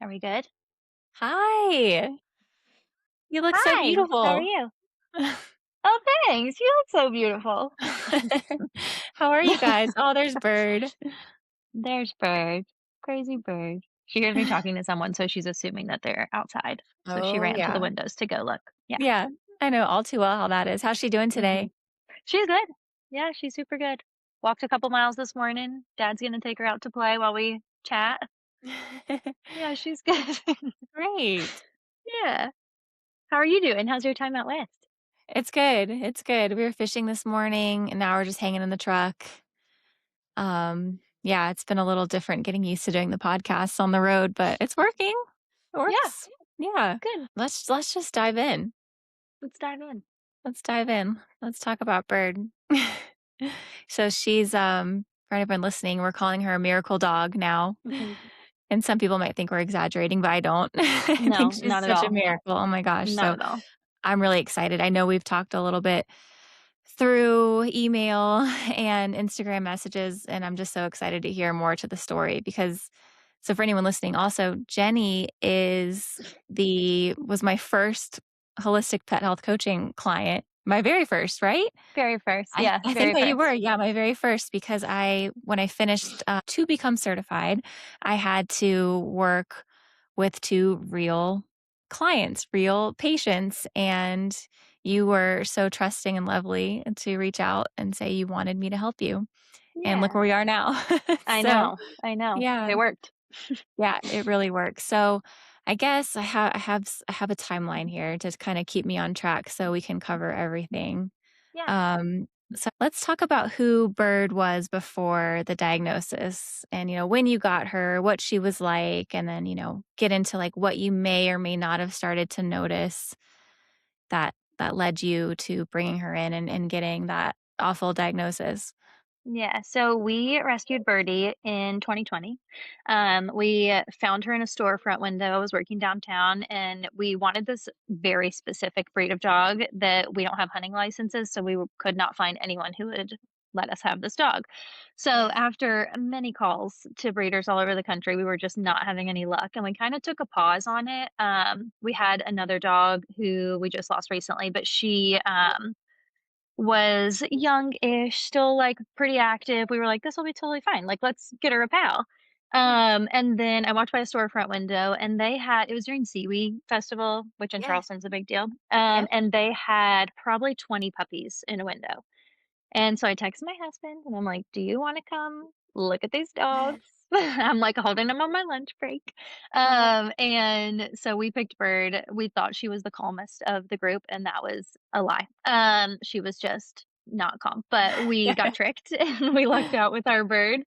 Are we good? Hi. You look so Hi, how are beautiful. you? Oh, thanks. You look so beautiful. How are you guys? Oh, there's Bird. There's Bird. Crazy Bird. She hears me talking to someone, so she's assuming that they're outside. So she Oh, ran to the yeah. windows to go look. Yeah. Yeah, I know all too well how that is. How's she doing hmm today? She's good. Yeah, she's super good. Walked a couple miles this morning. Dad's gonna take her out to play while we chat. Yeah, she's good. Great. Yeah. How are you doing? How's your time out west? It's good. It's good. We were fishing this morning and now we're just hanging in the truck. Yeah, it's been a little different getting used to doing the podcasts on the road, but it's working. It Yeah, works. Yeah. good. Let's just dive in. Let's dive in. Let's dive in. Let's talk about Bird. So she's for anyone listening, we're calling her a miracle dog now. Mhm. And some people might think we're exaggerating, but I don't. I think No, she's not at such a all. miracle. Oh my gosh. Not So at all. I'm really excited. I know we've talked a little bit through email and Instagram messages, and I'm just so excited to hear more to the story because so for anyone listening, also Jenny was my first holistic pet health coaching client. My very first, right? Very first. I Yeah, I think very that you were, first. yeah, my very first because when I finished, to become certified, I had to work with 2 real clients, real patients, and you were so trusting and lovely to reach out and say you wanted me to help you, and look Yeah, where we are now. I So, know, I know. yeah, It worked. yeah, it really works. So, I guess I have a timeline here to kinda keep me on track so we can cover everything. Yeah, So let's talk about who Bird was before the diagnosis and, when you got her, what she was like, and then, get into like what you may or may not have started to notice that led you to bringing her in and getting that awful diagnosis. yeah. So we rescued Birdie in 2020. We found her in a storefront window. I was working downtown, and we wanted this very specific breed of dog that we don't have hunting licenses, so could not find anyone who would let us have this dog. So Yeah. after many calls to breeders all over the country, we were just not having any luck, and we kind of took a pause on it. We had another dog who we just lost recently, but she was young-ish, still, like, pretty active. We were like, "This will be totally fine, like, let's get her a pal." Yeah. And then I walked by a storefront window, and it was during Seaweed Festival, which in Yeah. Charleston's a big deal, Yep. and they had probably 20 puppies in a window. And so I texted my husband and I'm like, "Do you wanna come look at these dogs?" I'm, like, holding them on my lunch break. Uh-huh. And so we picked Bird. We thought she was the calmest of the group, and that was a lie. She was just not calm, but we got tricked and we lucked out with our Bird.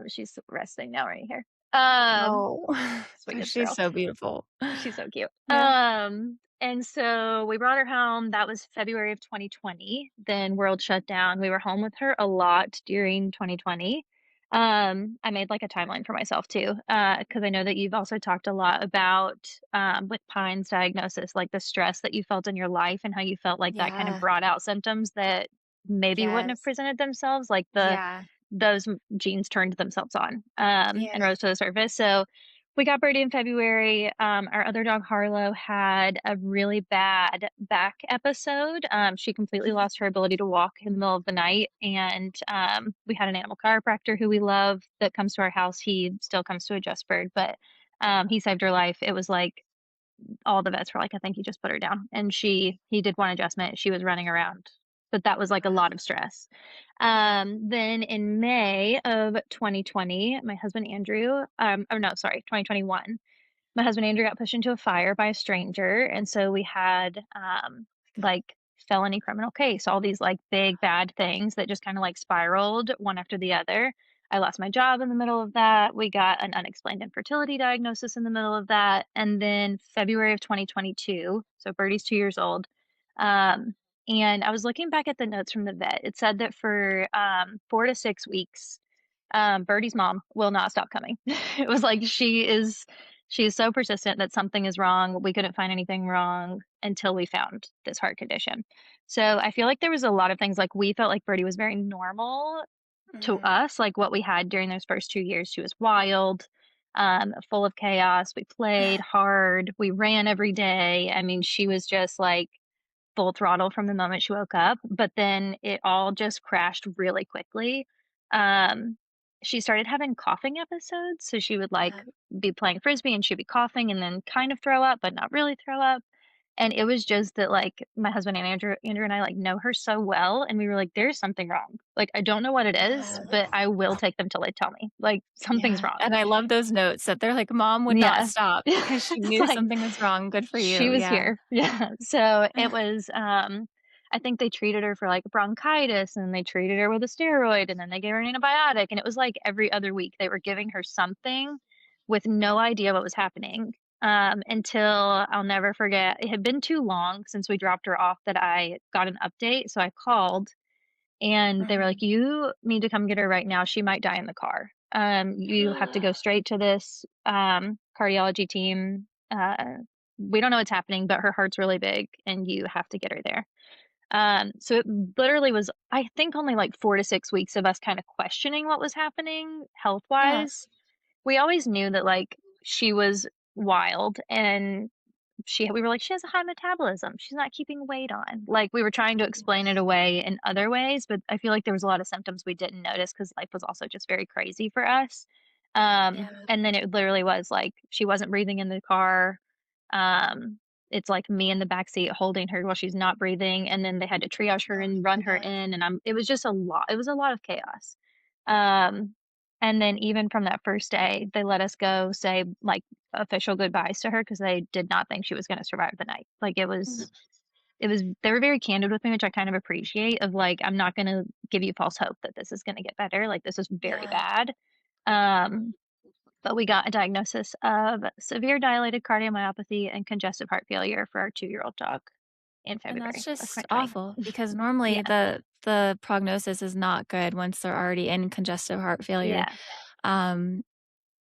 She's resting now right here. Um, Oh, Sweetest she's girl. so beautiful. She's so cute. Yeah. And so we brought her home. That was February of 2020. Then world shut down. We were home with her a lot during 2020. I made like a timeline for myself too, because I know that you've also talked a lot about with Pine's diagnosis, like the stress that you felt in your life and how you felt like that kind of Yeah. brought out symptoms that maybe wouldn't have Yes. presented themselves, like Yeah. genes turned themselves on and Yeah. rose to the surface. So we got Birdie in February. Our other dog, Harlow, had a really bad back episode. She completely lost her ability to walk in the middle of the night. And we had an animal chiropractor who we love that comes to our house. He still comes to adjust Bird, but he saved her life. It was like all the vets were like, I think you just put her down. And he did one adjustment. She was running around, but that was like a lot of stress. Yeah. Then in May of 2020, my husband Andrew, or no, sorry, 2021, my husband Andrew got pushed into a fire by a stranger. And so we had like felony criminal case, all these like big bad things that just kind of like spiraled one after the other. I lost my job in the middle of that. We got an unexplained infertility diagnosis in the middle of that. And then February of 2022, so Birdie's 2 years old. Um, and I was looking back at the notes from the vet. It said that for 4 to 6 weeks, Birdie's mom will not stop coming. It was like she is so persistent that something is wrong. We couldn't find anything wrong until we found this heart condition. So I feel like there was a lot of things like we felt like Birdie was very normal to Mhm. us, like what we had during those first 2 years. She was wild. full of chaos. We played hard. We ran every day. I mean, she was just like full throttle from the moment she woke up, but then it all just crashed really quickly. Um, she started having coughing episodes, so she would, like, Yeah. be playing Frisbee and she'd be coughing and then kind of throw up, but not really throw up, and it was just that, like, my husband and Andrew and I, like, know her so well, and we were like, "There's something wrong. Like, I don't know what it is, Yeah. but I will take them till they tell me. Like, something's Yeah, wrong." and I love those notes that they're like, "Mom would not Yeah. stop because she It's knew like something was wrong. Good for she you." was Yeah. here. Yeah. So it was, I think they treated her for like bronchitis and they treated her with a steroid and then they gave her an antibiotic. And it was like every other week they were giving her something with no idea what was happening. Until I'll never forget, it had been too long since we dropped her off that I got an update. So I called and they were like, Mhm. "You need to come get her right now. She might die in the car. You have to go straight to this cardiology team. We don't know what's happening, but her heart's really big, and you have to get her there." So it literally was, I think, only like 4 to 6 weeks of us kind of questioning what was happening health Yeah. wise. We always knew that like she was wild and we were like, "She has a high metabolism. She's not keeping weight on." Like, we were trying to explain it away in other ways, but I feel like there was a lot of symptoms we didn't notice because life was also just very crazy for us. Yeah. And then it literally was like she wasn't breathing in the car. It's like me in the back seat holding her while she's not breathing, and then they had to triage her Oh and run my her gosh. in, and it was just a lot. It was a lot of chaos. Um, and then even from that first day, they let us go say, like, official goodbyes to her because they did not think she was gonna survive the night. Like, Mhm. it was they were very candid with me, which I kind of appreciate of, like, "I'm not gonna give you false hope that this is gonna get better, like, this is very Yeah. bad." Um, but we got a diagnosis of severe dilated cardiomyopathy and congestive heart failure for our two-year-old dog in And that's February of just 2020. awful because normally Yeah, the prognosis is not good once they're already in congestive heart failure. yeah, Um,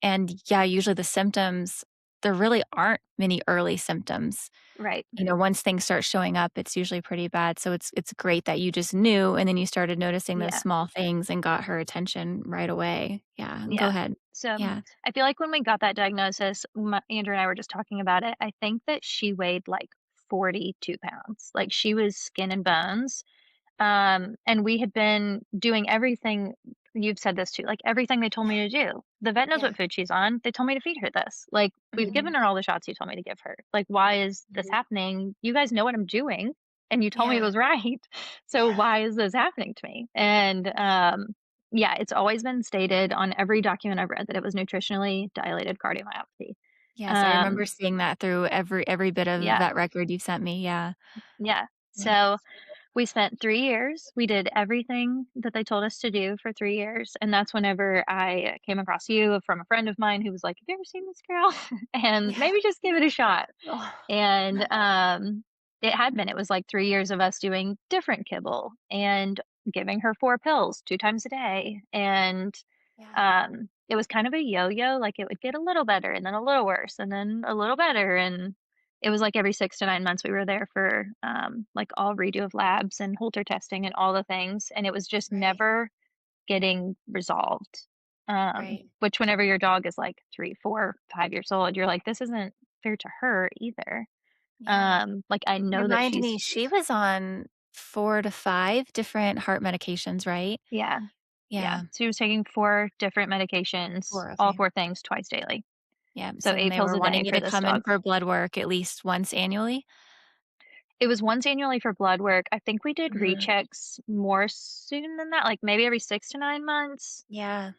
and yeah, usually the symptoms, there really aren't many early symptoms. right, Once things start showing up, it's usually pretty bad. So it's great that you just knew and then you started noticing those yeah. small things and got her attention right away. Yeah, go Yeah. ahead. So, Yeah. I feel like when we got that diagnosis, Andrew and I were just talking about it. I think that she weighed like 42 pounds. Like she was skin and bones. And we had been doing everything. You've said this too, like everything they told me to do. The vet knows Yeah. what food she's on. They told me to feed her this. Like we've Mhm. given her all the shots you told me to give her. Like, why is this happening? You guys know what I'm doing. And you told me it Yeah. was right. So Yeah. why is this happening to me? And yeah, it's always been stated on every document I've read that it was nutritionally dilated cardiomyopathy. Yes, I remember Um, seeing that through every bit of yeah, vet record you sent me. Yeah. yeah. Yeah. So we spent 3 years. We did everything that they told us to do for 3 years, and that's whenever I came across you from a friend of mine who was like, "Have you ever seen this girl? And Yeah. maybe just give it a shot." Oh. And, it was like 3 years of us doing different kibble and giving her 4 pills 2 times a day, and, Yeah. it was kind of a yo-yo, like, it would get a little better and then a little worse and then a little better, and it was like every 6 to 9 months we were there for, like, all redo of labs and Holter testing and all the things, and it was just Right. never getting resolved. Right. Which whenever your dog is, like, 3, 4, 5 years old, you're like, "This isn't fair to her either." Yeah. Like, I know that Remind she's me, she was on 4 to 5 different heart medications, right? yeah, yeah. Yeah. She was taking 4 different medications, 4, all okay. 4 things twice daily. Yeah, So so then 8 they pills were a day wanting you for to this come in dog. for blood work at least once annually? It was once annually for blood work. I think we did Mhm. rechecks more soon than that, like, maybe every 6 to 9 months, Yeah.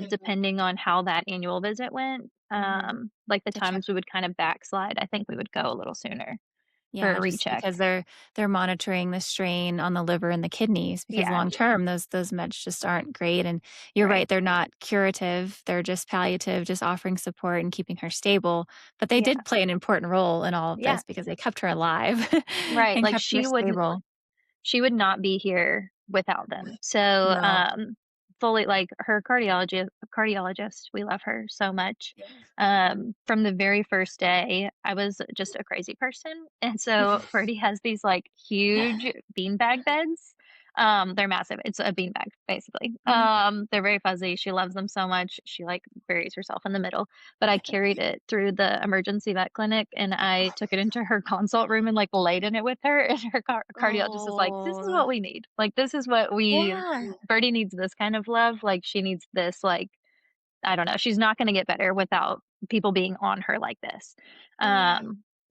depending on how that annual visit went. Mhm. Like, the To check. times we would kind of backslide, I think we would go a little sooner for Yeah, a just recheck. because they're monitoring the strain on the liver and the kidneys because Yeah, long term those meds just aren't great, and you're right. right, they're not curative, they're just palliative, just offering support and keeping her stable, but they Yeah, did play an important role in all of yeah, this because they kept her alive right, and like, kept her stable. she would not be here without them. So, No. fully like her cardiologist, we love her so much. From the very first day, I was just a crazy person. And so Birdie has these like huge beanbag beds. They're massive. It's a beanbag, basically. Mhm. They're very fuzzy. She loves them so much. She like buries herself in the middle. But I carried it through the emergency vet clinic and I took it into her consult room and like laid in it with her. And her cardiologist is like, "This is Oh, what we need. Like, this is what we yeah, Birdie needs this kind of love. Like, she needs this like I don't know, she's not gonna get better without people being on her like this." yeah.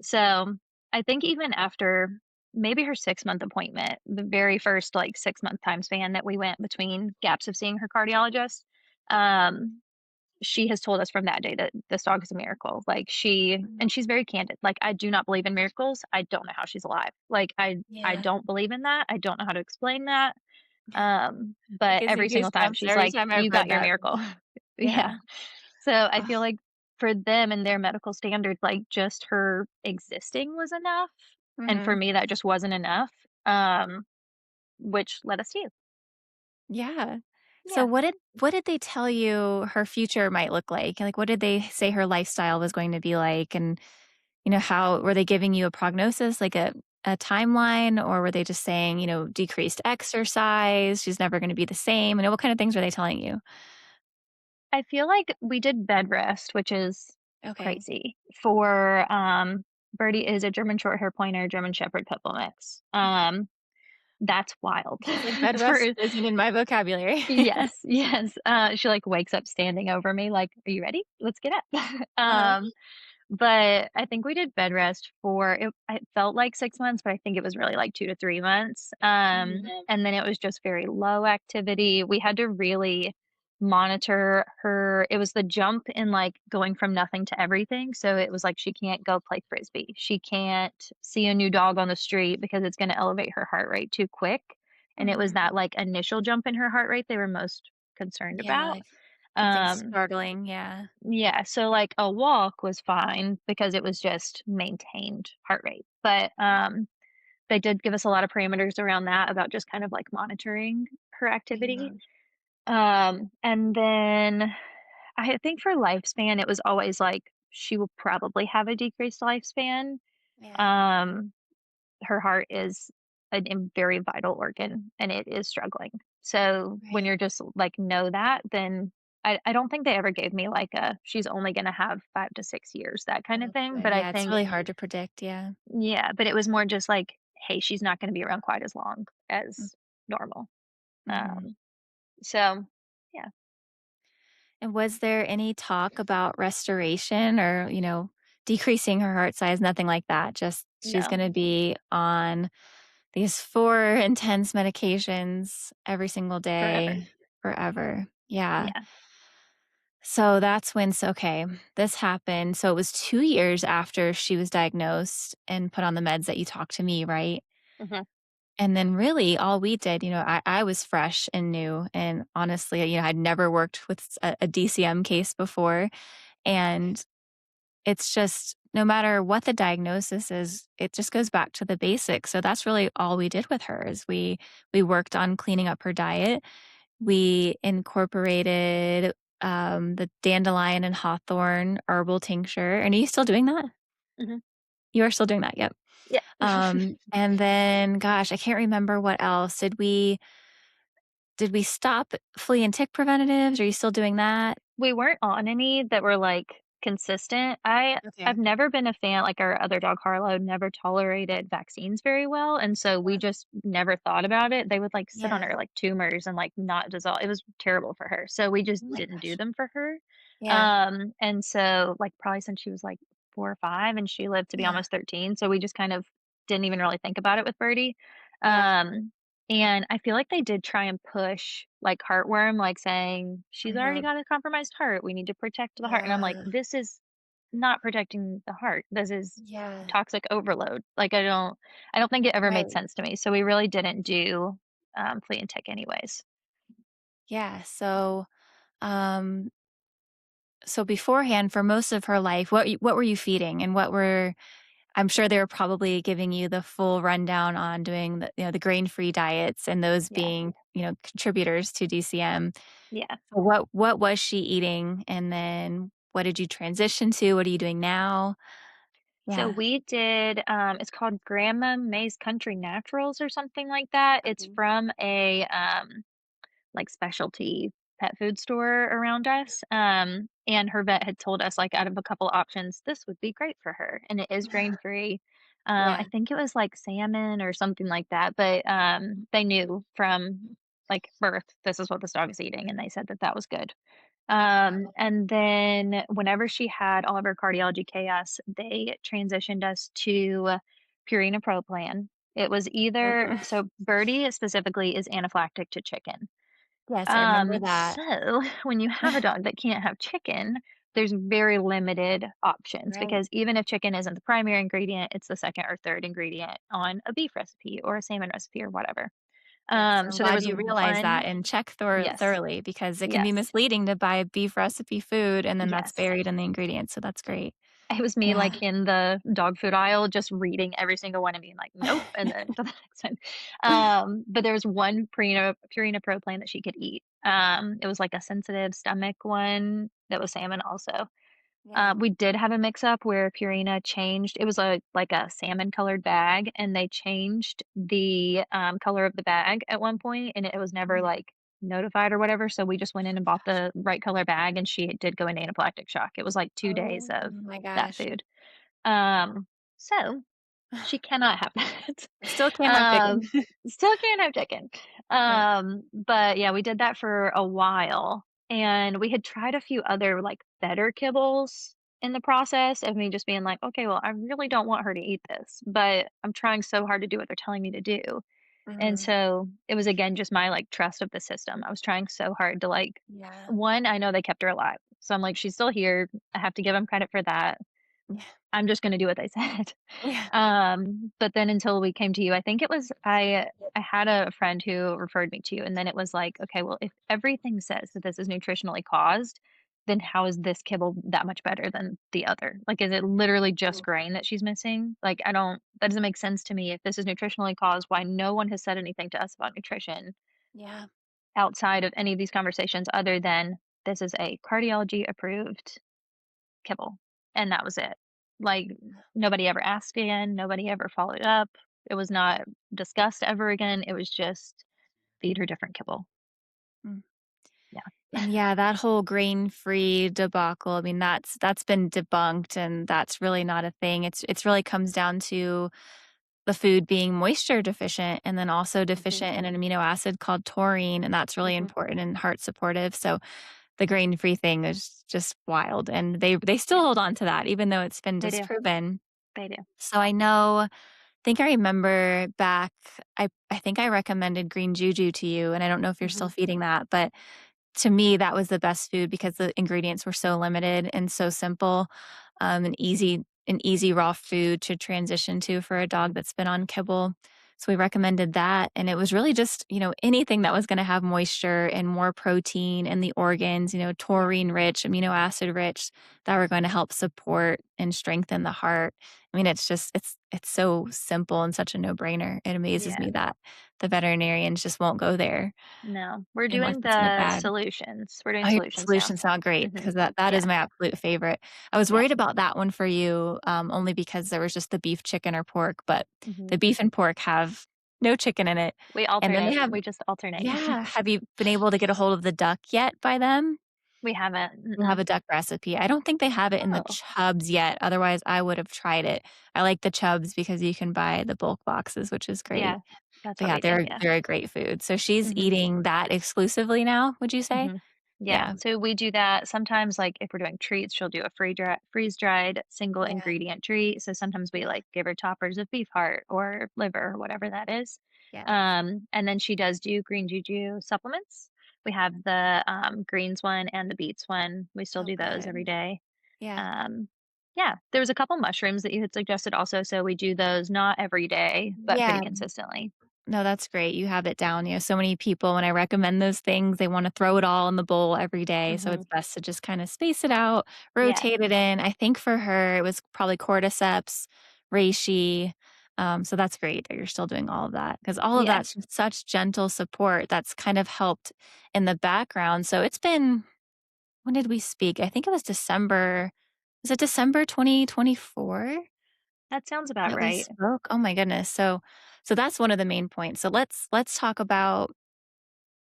So I think even after maybe her 6-month appointment, the very first, like, 6-month time span that we went between gaps of seeing her cardiologist, um, she has told us from that day that this dog is a miracle. Like, Mhm. she's very candid. Like, "I do not believe in miracles. I don't know how she's alive." Like, I Yeah. don't believe in that. I don't know how to explain that. That But gives me every single time goosebumps she's every like, time I've "You got read your that. miracle." Yeah. Yeah. So I Oh, feel like for them and their medical standards, like just her existing was enough. And for mhm. me, that just wasn't enough. Um, which led us to you. Yeah. So Yeah. what did they tell you her future might look like? Like, what did they say her lifestyle was going to be like? And, how were they giving you a prognosis, like a timeline, or were they just saying, decreased exercise, she's never going to be the same? What kind of things were they telling you? I feel like we did bed rest, which is Okay. crazy. For Birdie is a German short hair pointer, German Shepherd pit bull mix. That's wild. I was like, bed For rest isn't in my vocabulary. Yes, yes. She like wakes up standing over me like, "Are you ready? Let's get up." Uh-huh. But I think we did bed rest for it felt like 6 months, but I think it was really like 2 to 3 months. Mhm. And then it was just very low activity. We had to really monitor her. It was the jump in like going from nothing to everything. So it was like she can't go play frisbee. She can't see a new dog on the street because it's going to elevate her heart rate too quick. And it was Mhm. that like initial jump in her heart rate they were most concerned Yeah, about. something Um startling, yeah. yeah, so, like, a walk was fine because it was just maintained heart rate, but, they did give us a lot of parameters around that about just kind of, like, monitoring her activity, Yeah. and then I think for lifespan, it was always, like, she will probably have a decreased lifespan, Yeah. um, her heart is a very vital organ, and it is struggling. So, when Right. you're just, like, know that, then I don't think they ever gave me, like, a she's only gonna have 5 to 6 years, that kind of Oh, thing, good. but I Yeah, it's think really hard to predict, yeah. yeah, but it was more just like, "Hey, she's not gonna be around quite as long Mm, as normal." mhm. Um, so, yeah, And was there any talk about restoration or, decreasing her heart size? Nothing like that, just she's no, gonna be on these 4 intense medications every single forever. day forever. Yeah. Yeah, So that's when okay, this happened. So it was 2 years after she was diagnosed and put on the meds that you talked to me, right? mhm, And then really all we did, I was fresh and new, and honestly, I'd never worked with a DCM case before, and it's just no matter what the diagnosis is, it just goes back to the basics. So that's really all we did with her is we worked on cleaning up her diet. We incorporated, the dandelion and hawthorn herbal tincture. And are you still doing that? mhm, You are still doing that, yep. yeah. And then, gosh, I can't remember what else. Did we stop flea and tick preventatives? Are you still doing that? We weren't on any that were, like, consistent. I've Okay. never been a fan like, our other dog, Harlow, never tolerated vaccines very well, and so we Yeah. just never thought about it. They would, like, sit on Yeah. her, like, tumors and, like, not dissolve it was terrible for her, so we just Oh my didn't do gosh. them for her. Yeah. And so, like, probably since she was, like, 4 or 5, and she lived to be Yeah. almost 13, so we just kind of didn't even really think about it with Birdie. Yeah. Um and I feel like they did try and push, like, heartworm, like, saying, "She's already Mhm. got a compromised heart, we need to protect the heart," and I'm like, Yeah. "This is not protecting the heart, this is Yeah. toxic overload." Like, I don't think it ever made Right. sense to me, so we really didn't do, flea and tick anyways. Yeah. Um, so beforehand, for most of her life, what were you feeding, and what were I'm sure they were probably giving you the full rundown on doing the grain-free diets and those Yeah, being, contributors to DCM. yeah. So what was she eating, and then what did you transition to? What are you doing now? So Yeah. we did, it's called Grandma May's Country Naturals or something like that. It's Okay. from a, like, specialty pet food store around us, and her vet had told us, like, out of a couple options, this would be great for her, and it is grain-free. Yeah. I think it was, like, salmon or something like that, but, they knew from, like, birth, this is what this dog is eating, and they said that that was good. And then whenever she had all of her cardiology chaos, they transitioned us to Purina Pro Plan. It was either Mhm. so Birdie specifically is anaphylactic to chicken. Yes, I remember that. So when you have a dog that can't have chicken, there's very limited options Right. because even if chicken isn't the primary ingredient, it's the second or third ingredient on a beef recipe or a salmon recipe or whatever. Yes, I'm So there glad was you realize one. that and check Yes, thoroughly because it can be yes, misleading to buy beef recipe food and then that's yes. buried in the ingredients, so that's great. It was me, Yeah. like, in the dog food aisle just reading every single one and being like, "Nope," and then to the next one. But there was one Purina Pro Plan that she could eat. It was like a sensitive stomach one that was salmon also. Yeah. We did have a mix up where Purina changed it was a salmon colored bag, and they changed the, color of the bag at one point, and it was never, Mm. like, notified or whatever, so we just went in and bought the right color bag, and she did go into anaphylactic shock. It was, like, 2 days Oh of my that gosh. food. Um, so she cannot have that. Still can't have chicken. Um, Still can't have chicken. Right. But yeah, we did that for a while, and we had tried a few other, like, better kibbles in the process of me just being like, "Okay, well, I really don't want her to eat this, but I'm trying so hard to do what they're telling me to do." And Mhm. so it was again just my, like, trust of the system. I was trying so hard to, like, Yeah. 1, I know they kept her alive, so I'm like, "She's still here. I have to give them credit for that. Yeah. I'm just gonna do what they said." Yeah. But then until we came to you, I think it was I had a friend who referred me to you, and then it was like, okay, well, if everything says that this is nutritionally caused, then how is this kibble that much better than the other? Like, is it literally just Mm. grain that she's missing? Like, I don't that doesn't make sense to me. If this is nutritionally caused, why no one has said anything to us about nutrition Yeah. outside of any of these conversations other than this is a cardiology approved kibble, and that was it. Like, nobody ever asked again, nobody ever followed up. It was not discussed ever again, it was just feed her different kibble. Mm. Yeah. And yeah, that whole grain-free debacle, I mean, that's been debunked, and that's really not a thing. It's really comes down to the food being moisture deficient and then also Mhm, deficient in an amino acid called taurine, and that's really mhm. important and heart supportive. So the grain-free thing is just wild, and they still Yeah, hold on to that even though it's been they do, disproven. they do. So think I remember back I think I recommended green juju to you, and I don't know if you're still Mhm, feeding that, but to me, that was the best food because the ingredients were so limited and so simple, an easy raw food to transition to for a dog that's been on kibble. So we recommended that, and it was really just, anything that was gonna have moisture and more protein in the organs, yeah, taurine rich, amino acid rich, that were going to help support and strengthen the heart. I mean, it's so simple and such a no-brainer. It amazes yeah. me that the veterinarians just won't go there No, we're unless doing it's in a the bag. solutions. We're doing Oh, your solutions now. solutions sound great Mhm. because that is Yeah, my absolute favorite. I was yeah, worried about that one for you, only because there was just the beef, chicken, or pork, but mhm. the beef and pork have no chicken in it, We and then they alternate, have we just alternate. yeah, have you been able to get a hold of the duck yet by them? We haven't, We'll have mm-mm. a duck recipe. I don't think they have it in the Oh, chubs yet, otherwise I would have tried it. I like the chubs because you can buy the bulk boxes, which is great. yeah, that's But what yeah, we do, yeah. they're a great food. So she's Mhm. eating that exclusively now, would you say? Mhm. Yeah, Yeah, so we do that sometimes, like, if we're doing treats, she'll do a freeze-dried single yeah, ingredient treat, so sometimes we, yeah, like, give her toppers of beef heart or liver or whatever that is. yeah. And then she does do green juju supplements. We have the, greens one and the beets one. We still Oh, do those every good. day. Yeah. Um, yeah, there was a couple mushrooms that you had suggested also, so we do those not every day, but pretty Yeah. consistently. No, that's great. You have it down. So many people, when I recommend those things, they wanna throw it all in the bowl every day, so it's Mhm. best to just kinda space it out, Yeah, rotate it in. I think for her, it was probably cordyceps, reishi, so that's great that you're still doing all of that because all of yeah. that's just such gentle support that's kind of helped in the background. So it's been when did we speak? I think it was December. Was it December 2024? That sounds about That we right. spoke? Oh my goodness. So that's one of the main points. So let's talk about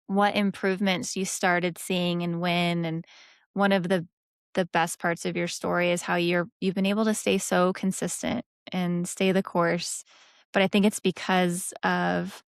what improvements you started seeing and when, and one of the best parts of your story is how you've been able to stay so consistent and stay the course. But I think it's because of,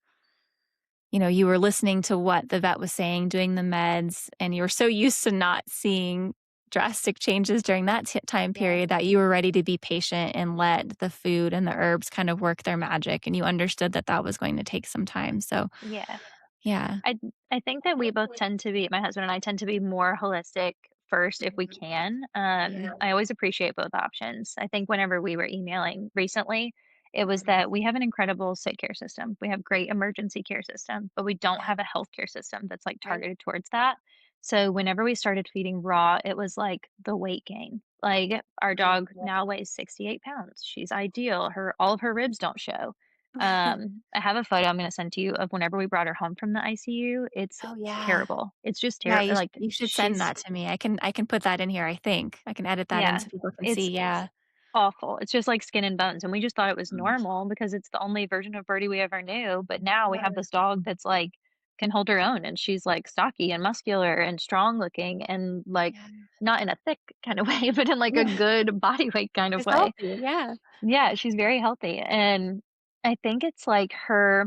you were listening to what the vet was saying, doing the meds, and you were so used to not seeing drastic changes during that time Yeah. period that you were ready to be patient and let the food and the herbs kind of work their magic. And you understood that that was going to take some time. So, Yeah. yeah. I I think that we both tend to be my husband and I tend to be more holistic first if we can. Yeah. I always appreciate both options. I think whenever we were emailing recently, it was that we have an incredible sick care system. We have great emergency care system, but we don't Yeah. have a healthcare system that's like Right. targeted towards that. So whenever we started feeding raw, it was like the weight gain. Like our dog now weighs 68 pounds. She's ideal. Her all of her ribs don't show. I have a photo I'm gonna send to you of whenever we brought her home from the ICU. It's Oh, yeah. terrible. It's just Yeah, terrible. Like, you should send she's that to me. I can put that in here, I think. I can edit that in yeah, so people can it's see, yeah. awful. It's just like skin and bones, and we just thought it was Mm. normal because it's the only version of Birdie we ever knew, but now we have Yeah. this dog that's, like, can hold her own, and she's, like, stocky and muscular and strong looking and, like, Yeah. not in a thick kind of way, but in, like, a Yeah. good body weight kind of It's way. healthy, yeah. Yeah, she's very healthy, and I think it's, like, her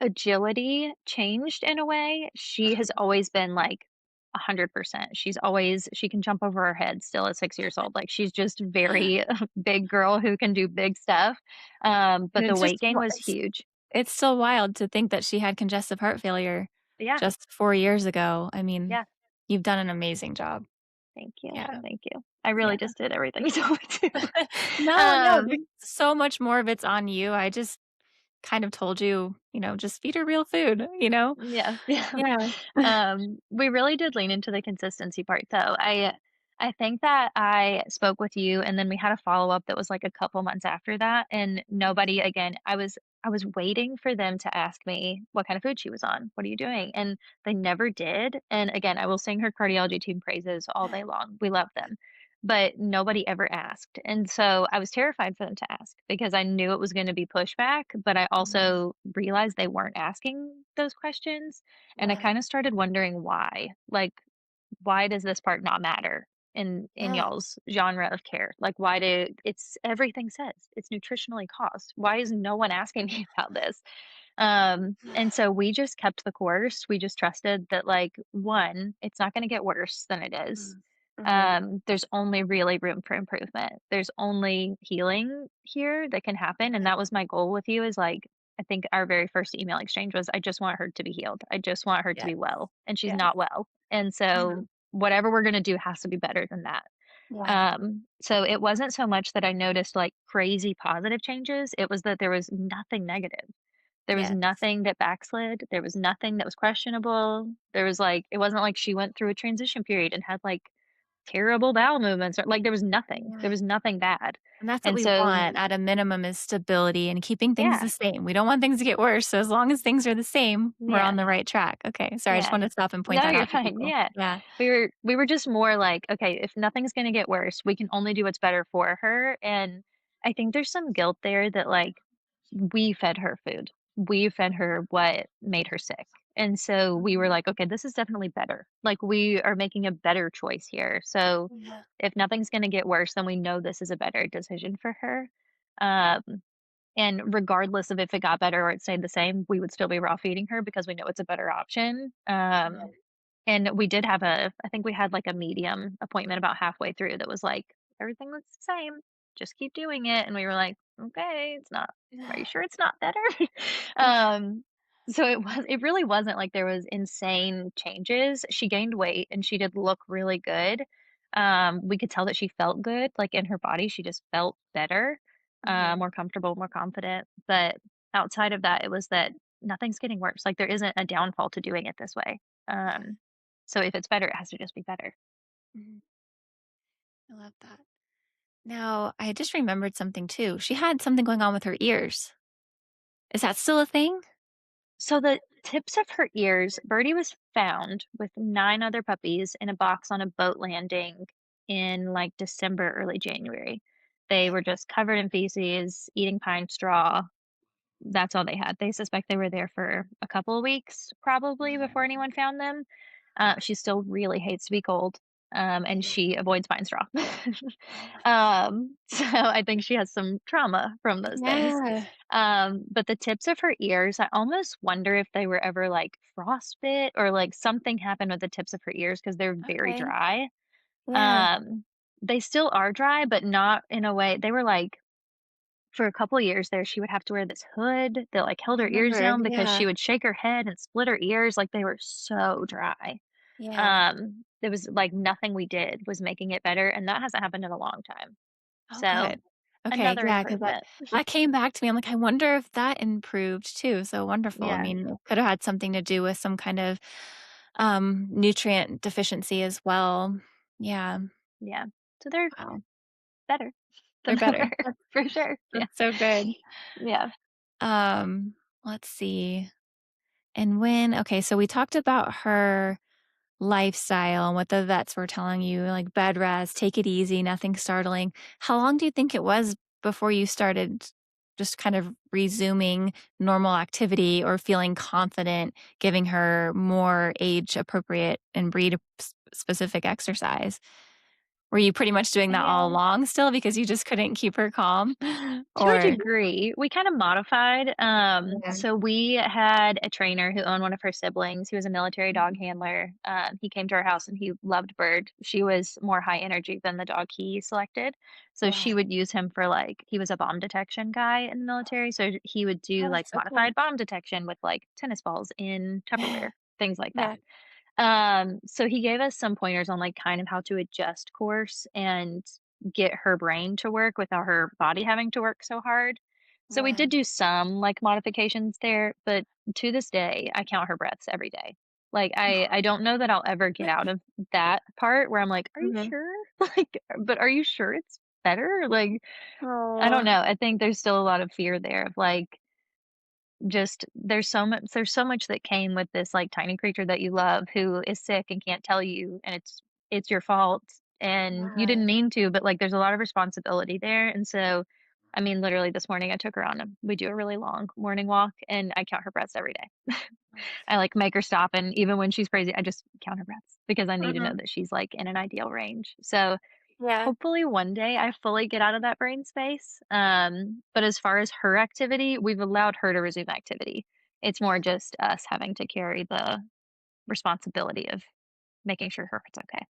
agility changed in a way. She has always been like 100%. She can jump over her head still at 6 years old. Like she's just very big girl who can do big stuff. And But the weight gain was huge. it's so wild to think that she had congestive heart failure Yeah. just 4 years ago. I mean, Yeah. you've done an amazing job. Thank you. Yeah, Thank you. I really yeah. just did everything you told me to. No, no, there's um, so much more of it's on you. I just kind of told you, just feed her real food, you know? yeah. Yeah. Yeah. We really did lean into the consistency part though. I think that I spoke with you and then we had a follow-up that was like a couple months after that and nobody again, I was waiting for them to ask me what kind of food she was on. What are you doing? And they never did. And again, I will sing her cardiology team praises all day long. We love them. But nobody ever asked. And so I was terrified for them to ask because I knew it was going to be pushback, but I Mhm. also realized they weren't asking those questions and I Yeah. kinda started wondering why. Like, why does this part not matter in Yeah. y'all's genre of care? Like, why do it's everything says it's nutritionally caused. Why is no one asking me about this? And so we just kept the course. We just trusted that, like, 1, it's not gonna get worse than it is. Mm. Mhm. There's only really room for improvement. There's only healing here that can happen, and that was my goal with you is, like, I think our very first email exchange was, "I just want her to be healed. I just want her to Yes. be well," and she's Yes. not well. And so Mhm. whatever we're gonna do has to be better than that. Yeah. So it wasn't so much that I noticed, like, crazy positive changes, it was that there was nothing negative. There was Yes. nothing that backslid, there was nothing that was questionable, there was, like it wasn't like she went through a transition period and had, like, terrible bowel movements or like, there Yeah. was nothing bad. And that's what And we so want at a minimum is stability and keeping things yeah, the same. We don't want things to get worse, so as long as things are the same, we're yeah, on the right track. Okay, sorry, I just yeah. wanted to stop and point No, that you're out to fine, people. yeah. Yeah. We were just more like, "Okay, if nothing's gonna get worse, we can only do what's better for her," and I think there's some guilt there that, like, we fed her food. We fed her what made her sick. And so we were Mhm. like, okay, this is definitely better. Like we are making a better choice here. So Yeah. if nothing's going to get worse, then we know this is a better decision for her. Um, and regardless of if it got better or it stayed the same, we would still be raw feeding her because we know it's a better option. Yeah. And we did have I think we had like a medium appointment about halfway through that was like, everything looks the same. Just keep doing it. And we were like, okay, it's not, are you sure it's not better? um, so it really wasn't like there was insane changes. She gained weight and she did look really good. We could tell that she felt good, like in her body, she just felt better, Mhm. more comfortable, more confident. But outside of that, it was that nothing's getting worse. Like there isn't a downfall to doing it this way. Yeah. So if it's better, it has to just be better. Mhm. I love that. Now, I just remembered something too. She had something going on with her ears. Is that still a thing? So the tips of her ears, Birdie was found with 9 other puppies in a box on a boat landing in like December, early January. They were just covered in feces, eating pine straw. That's all they had. They suspect they were there for a couple of weeks probably before anyone found them. She still really hates to be cold, and she avoids pine straw. So I think she has some trauma from those things. Yeah. But the tips of her ears, I almost wonder if they were ever like frostbit or like something happened with the tips of her ears because they're very Okay. dry. Yeah. Um, they still are dry, but not in a way. They were like for a couple years there, she would have to wear this hood that, like, held I her ears remember. down because Yeah. she would shake her head and split her ears, like, they were so dry. Yeah. There was, like, nothing we did was making it better, and that hasn't happened in a long time. Oh, So, good. Okay, another yeah, 'cause improvement. that came back to me. I'm like, "I wonder if that improved too." So wonderful. I Yeah, mean, it could have had something to do with some kind of, nutrient deficiency as well. Yeah. yeah. So they're Wow. better They're than they better. were for sure. Yeah, That's so good. yeah, Um, let's see. And when okay, so we talked about her lifestyle and what the vets were telling you, like bed rest, take it easy, nothing startling. How long do you think it was before you started just kind of resuming normal activity or feeling confident giving her more age appropriate and breed specific exercise? Were you pretty much doing that all yeah. along still because you just couldn't keep her calm? To a Or degree, we kind of modified. yeah. So we had a trainer who owned one of her siblings. He was a military dog Mhm. handler. He came to our house and he loved Bird. She was more high energy than the dog he selected. So Yeah. she would use him for like, he was a bomb detection guy in the military. So he would do Oh, like that's so cool. modified bomb detection with like tennis balls in Tupperware, things like that. Yeah. So he gave us some pointers on like kind of how to adjust course and get her brain to work without her body having to work so hard. So we Yeah. did do some like modifications there, but to this day, I count her breaths every day. Like I don't know that I'll ever get out of that part where I'm like, "Are you Mhm. sure?" Like, but are you sure it's better? Like, I don't Oh. know. I think there's still a lot of fear there of like just there's so much that came with this, like, tiny creature that you love who is sick and can't tell you, and it's your fault, and you didn't Yeah. mean to, but, like, there's a lot of responsibility there, and so, I mean, literally this morning I took her on a we do a really long morning walk, and I count her breaths every day. I, like, make her stop, and even when she's crazy, I just count her breaths because I need to know Mhm. that she's, like, in an ideal range. So, Yeah. hopefully one day I fully get out of that brain space. But as far as her activity, we've allowed her to resume activity. It's more just us having to carry the responsibility of making sure her heart's okay.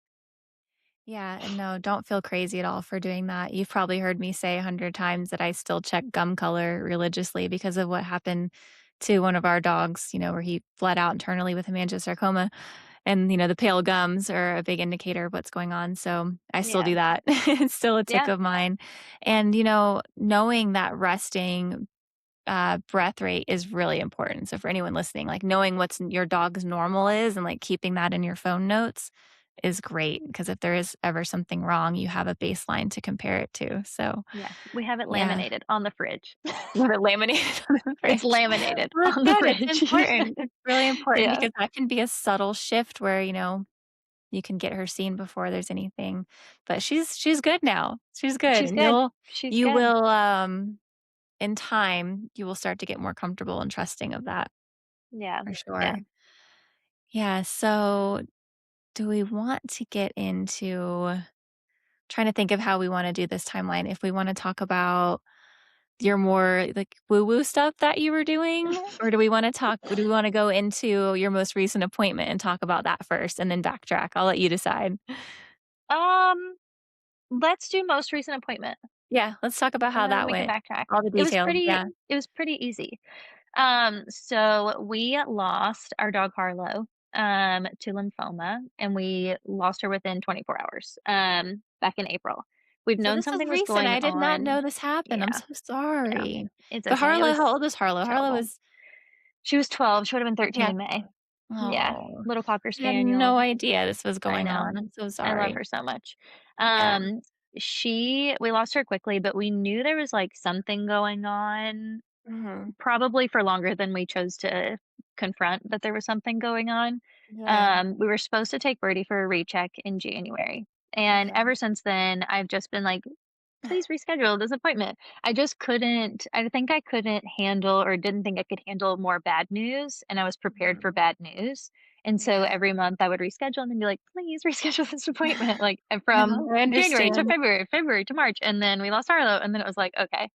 Yeah, and no, don't feel crazy at all for doing that. You've probably heard me say 100 times that I still check gum color religiously because of what happened to one of our dogs, where he bled out internally with hemangiosarcoma. And, the pale gums are a big indicator of what's going on. So I still Yeah. do that. It's still a tick Yeah. of mine. And, knowing that resting breath rate is really important. So for anyone listening, like knowing what's your dog's normal is and like keeping that in your phone notes is great because if there is ever something wrong, you have a baseline to compare it to. So Yeah. We have it yeah, laminated on the fridge. you have it laminated on the It's fridge. laminated Well, that's on the good. It's fridge. important. It's really important Yeah. because that can be a subtle shift where, you can get her seen before there's anything. But she's good now. She's good. She's And good. She's you good. will in time, you will start to get more comfortable and trusting of that Yeah. for Yeah. sure. Yeah, so do we want to get into trying to think of how we wanna do this timeline? If we wanna talk about your more, like, woo-woo stuff that you were doing? Or do we wanna go into your most recent appointment and talk about that first and then backtrack? I'll let you decide. Um, let's do most recent appointment, Yeah, let's talk about and how then that we can went. backtrack. All the details, yeah. It was pretty easy. So we lost our dog Harlow to lymphoma, and we lost her within 24 hours back in April. We've So known this is something was recent, going I did not on. know this happened, I'm Yeah, so yeah, sorry. it's But okay. It Harlow, was how old is Harlow? Harlow terrible. is She was 12. She would have been 13 yeah. in May. Yeah, Oh, little cocker I had spaniel. no idea this was I going know. on, I'm so I love sorry. her so much. Yeah. Um, we lost her quickly, but we knew there was like something going on. Mhm. Probably for longer than we chose to confront that there was something going on. Yeah. We were supposed to take Birdie for a recheck in January, and Okay. ever since then, I've just been, like, please reschedule this appointment. I just couldn't I think I couldn't handle or didn't think I could handle more bad news, and I was prepared for Mhm. bad news. And so Yeah. every month I would reschedule and then be like, "Please reschedule this appointment." Like, from No, I January to understand. February, February to March, and then we lost Harlow, and then it was like, "Okay,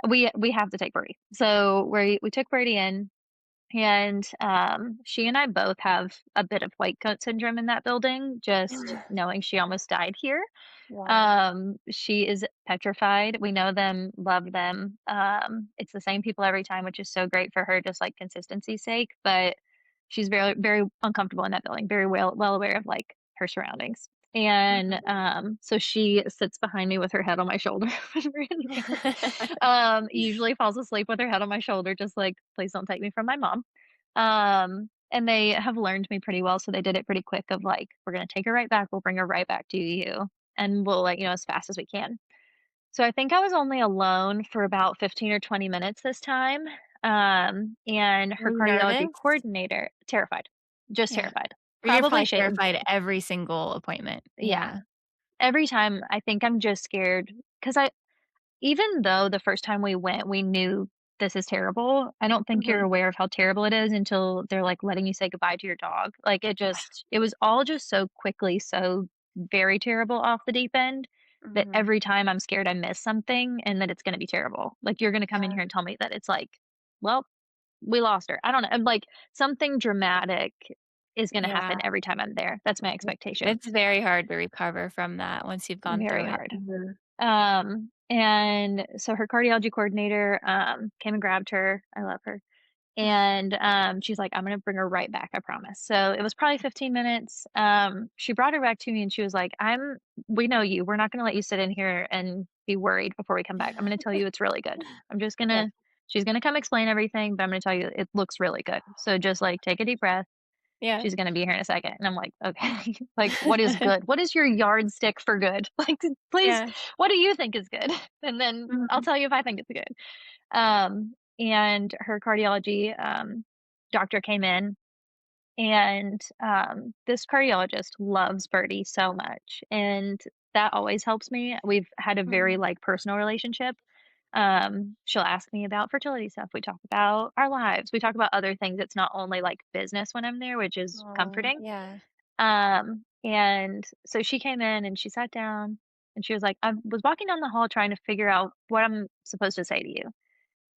we have to take Birdie." So we took Birdie in, and she and I both have a bit of white coat syndrome in that building, just knowing she almost died here. Wow. She is petrified. We know them, love them. It's the same people every time, which is so great for her, just like consistency's sake. But she's very, very uncomfortable in that building, very well aware of like her surroundings. And Mhm. so she sits behind me with her head on my shoulder when we're in there. Usually falls asleep with her head on my shoulder, just like, please don't take me from my mom. And they have learned me pretty well, so they did it pretty quick of like, we're gonna take her right back, we'll bring her right back to you, and we'll let you know as fast as we can. So I think I was only alone for about 15 or 20 minutes this time. And Were her you cardiology nervous? terrified, just Yeah. terrified. You're Probably probably shame. terrified every single appointment. Yeah. Yeah. Every time I think I'm just scared because even though the first time we went, we knew this is terrible, I don't think you're Mhm. aware of how terrible it is until they're, like, letting you say goodbye to your dog. Like, it was all just so quickly, so very terrible off the deep end that Mhm. every time I'm scared I miss something and that it's gonna be terrible. Like, you're gonna come in Yeah. here and tell me that it's like, "Well, we lost her." I don't know, I'm like, something dramatic is gonna Yeah. happen every time I'm there. That's my expectation. It's very hard to recover from that once you've gone Very through it. hard. Mhm. And so her cardiology coordinator, came and grabbed her. I love her. And, she's like, "I'm gonna bring her right back, I promise." So it was probably 15 minutes. She brought her back to me and she was like, we know you. We're not gonna let you sit in here and be worried before we come back. I'm gonna tell you it's really good. I'm just Yeah. gonna She's gonna come explain everything, but I'm gonna tell you it looks really good. So just like take a deep breath. Yeah. She's gonna be here in a second. And I'm like, okay, like, what is good? What is your yardstick for good? Like, please, Yeah. what do you think is good? And then I'll Mhm. tell you if I think it's good. And her cardiology doctor came in, and this cardiologist loves Birdie so much, and that always helps me. We've had a very Mhm. like personal relationship. She'll ask me about fertility stuff. We talk about our lives. We talk about other things. It's not only like business when I'm there, which is Oh, comforting. yeah. And so she came in and she sat down and she was like, I was walking down the hall trying to figure out what I'm supposed to say to you.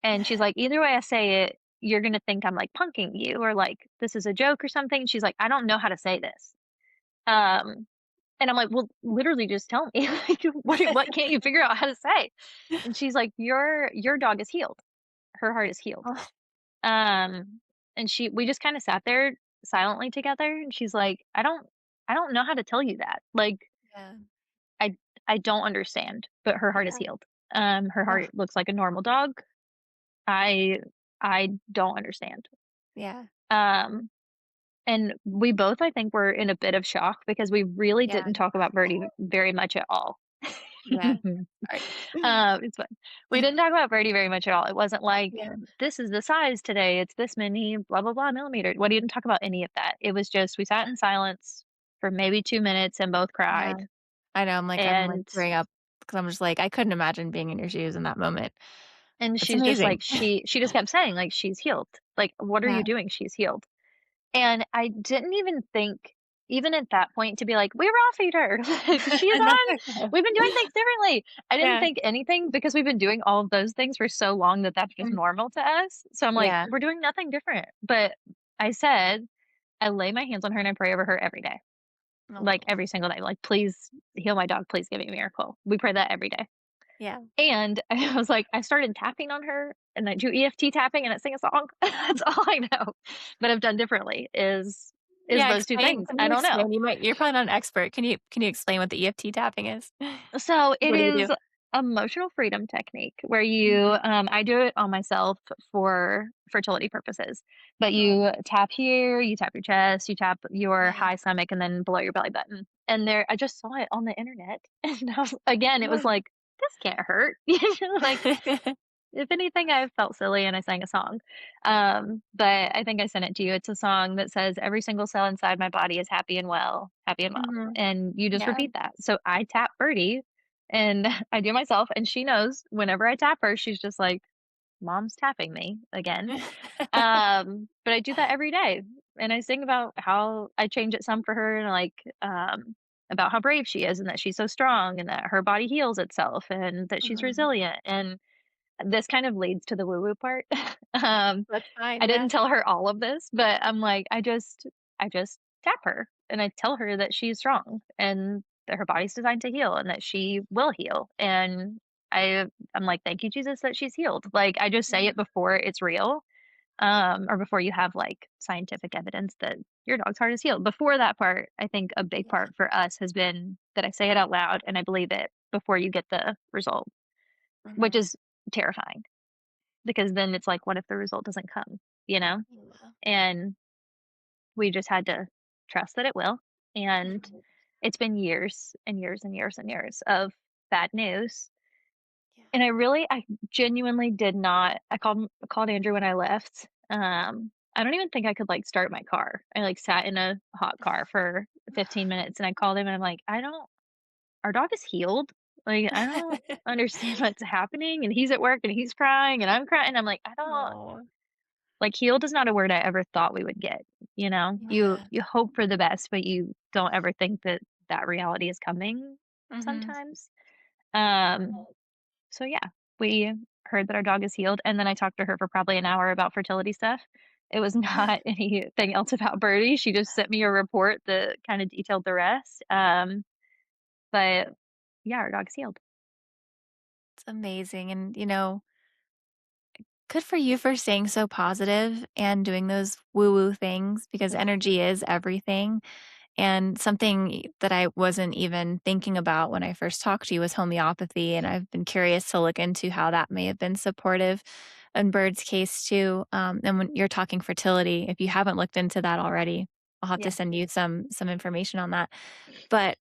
And she's like, either way I say it, you're gonna think I'm like punking you or like this is a joke or something. She's like, I don't know how to say this. Um, and I'm like, well, literally just tell me. Like, what can't you figure out how to say? And she's like, your dog is healed. Her heart is healed. Oh, Um, and we just kind of sat there silently together and she's like, I don't know how to tell you that. Like, yeah. I I don't understand, but her heart is Yeah. healed. Her Oh, heart looks like a normal dog. I I don't understand. yeah. Um, and we both, I think, were in a bit of shock because we really Yeah. didn't talk about Birdie very much at all. Yeah. Right. It's fine. We didn't talk about Birdie very much at all. It wasn't like, Yeah. this is the size today. It's this many, blah, blah, blah millimeter. We didn't talk about any of that. It was just, we sat in silence for maybe 2 minutes and both Yeah. cried. I know, I'm And tearing up because I'm just like, I couldn't imagine being in your shoes in that moment. It's she's just amazing. like, she just kept saying, like, she's healed. Like, what are Yeah. you doing? She's healed. And I didn't even think, even at that point, to be like, "We're off eater. Like, she's That's on. okay. We've been doing things differently." I didn't Yeah. think anything because we've been doing all of those things for so long that that's just Mm. normal to us. So I'm like, Yeah. "We're doing nothing different." But I said, I lay my hands on her and I pray over her every day, like Oh, every single day. Like, please heal my dog. Please give me a miracle. We pray that every day. yeah. And I was like, I started tapping on her and I do EFT tapping and I sing a song. That's all I know. But I've done differently is Yeah, those two explain things. can I you don't know. explain? You're probably not an expert. Can you explain what the EFT tapping is? So it What do you do? is emotional freedom technique where Mhm. I do it on myself for fertility purposes. But Oh, you tap here, you tap your chest, you tap your yeah. high stomach, and then below your belly button. And I just saw it on the internet, and again, it was like, this can't hurt. You know, like, if anything, I felt silly and I sang a song. But I think I sent it to you. It's a song that says, "Every single cell inside my body is happy and well, happy and well." Mhm. And you just Yeah. repeat that. So I tap Birdie. And I do myself, and she knows whenever I tap her, she's just like, "Mom's tapping me again." But I do that every day, and I sing about how I change it some for her and, like, about how brave she is and that she's so strong and that her body heals itself and that she's Mhm. resilient, and this kind of leads to the woo-woo part. Um, That's fine, I yeah. didn't tell her all of this, but I'm like, I just tap her, and I tell her that she's strong and that her body's designed to heal and that she will heal, and I'm like, "Thank you, Jesus, that she's healed." Like, I just say Yeah, it before it's real, or before you have, like, scientific evidence that your dog's heart is healed. Before that part, I think a big yeah. part for us has been that I say it out loud and I believe it before you get the result, which Mhm. is terrifying because then it's like, what if the result doesn't come, you know? Yeah. And we just had to trust that it will. And Mhm. it's been years and years and years and years of bad news. Yeah. And I genuinely did not. I called Andrew when I left. I don't even think I could like start my car. I like sat in a hot car for 15 minutes and I called him and I'm like, I don't. Our dog is healed. Like I don't understand what's happening. And he's at work and he's crying and I'm crying. I'm like, I don't. Oh, Like, healed is not a word I ever thought we would get, you know? You yeah. you hope for the best, but you don't ever think that that reality is coming Mhm. sometimes. Um, so yeah, we heard that our dog is healed, and then I talked to her for probably an hour about fertility stuff. It was not anything else about Birdie, she just sent me a report that kinda detailed the rest, but yeah, our dog's healed. It's amazing, and, good for you for staying so positive and doing those woo-woo things because Yeah, energy is everything. And something that I wasn't even thinking about when I first talked to you was homeopathy, and I've been curious to look into how that may have been supportive in Bird's case too. And when you're talking fertility, if you haven't looked into that already, I'll have to yeah, send you some information on that. But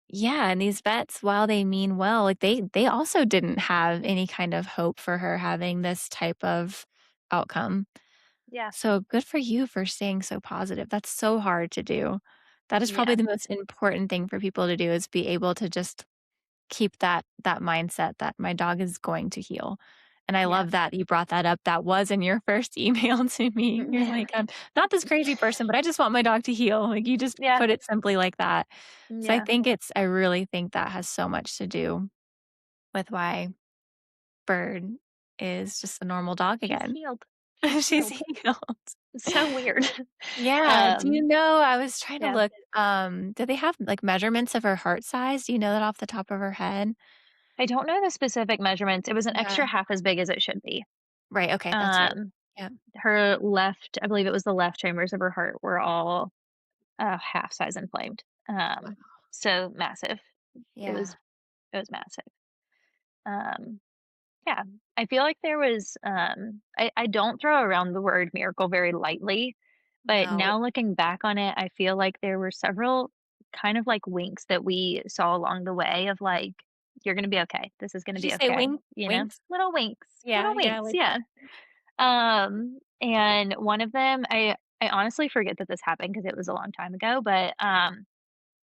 yeah, and these vets, while they mean well, like they also didn't have any kind of hope for her having this type of outcome. yeah, So good for you for staying so positive. That's so hard to do. That is probably yeah, the most important thing for people to do is be able to just keep that mindset that my dog is going to heal. And I yeah, love that you brought that up. That was in your first email to me. You're yeah, like, I'm not this crazy person, but I just want my dog to heal. Like you just yeah, put it simply like that. So yeah. I really think that has so much to do with why Bird is just a normal dog She's again. healed. She's She's healed. healed. It's so weird. Yeah. Do you Um, know I was trying to yeah. look, do they have, like, measurements of her heart size? Do you know that off the top of her head? I don't know the specific measurements. It was an Yeah. extra half as big as it should be. Right, okay, that's right. Um, Yeah. her left I believe it was the left chambers of her heart were all, half size inflamed. Wow. So massive. It was Yeah. it was massive. Um, yeah. I feel like there was, I don't throw around the word miracle very lightly, but No. now looking back on it, I feel like there were several kind of like winks that we saw along the way of like, "You're gonna be okay. This is gonna Did you be say okay," you know? winks? Little Yeah, yeah, I winks, like yeah. that. And one of them, I honestly forget that this happened because it was a long time ago, but,